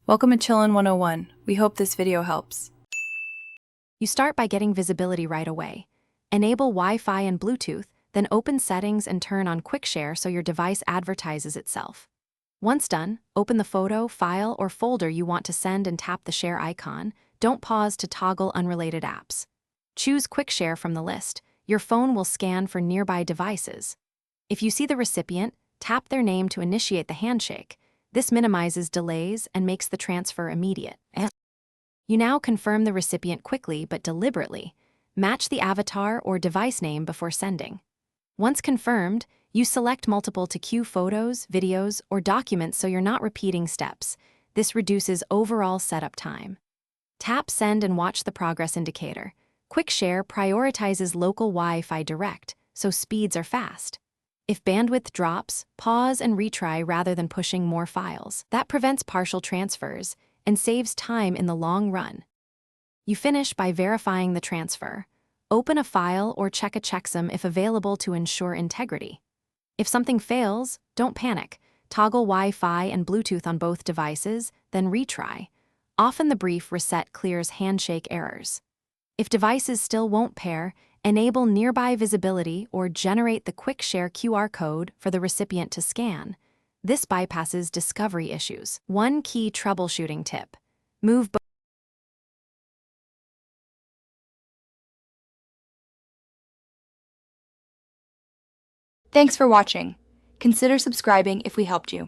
Welcome to Chillin' 101. We hope this video helps. You start by getting visibility right away. Enable Wi-Fi and Bluetooth, then open Settings and turn on Quick Share so your device advertises itself. Once done, open the photo, file, or folder you want to send and tap the share icon. Don't pause to toggle unrelated apps. Choose Quick Share from the list. Your phone will scan for nearby devices. If you see the recipient, tap their name to initiate the handshake. This minimizes delays and makes the transfer immediate. You now confirm the recipient quickly but deliberately. Match the avatar or device name before sending. Once confirmed, you select multiple to queue photos, videos, or documents so you're not repeating steps. This reduces overall setup time. Tap Send and watch the progress indicator. Quick Share prioritizes local Wi-Fi direct, so speeds are fast. If bandwidth drops, pause and retry rather than pushing more files. That prevents partial transfers and saves time in the long run. You finish by verifying the transfer. Open a file or check a checksum if available to ensure integrity. If something fails, don't panic. Toggle Wi-Fi and Bluetooth on both devices, then retry. Often the brief reset clears handshake errors. If devices still won't pair, enable nearby visibility or generate the Quick Share QR code for the recipient to scan. This bypasses discovery issues. One key troubleshooting tip: move both. Thanks for watching. Consider subscribing if we helped you.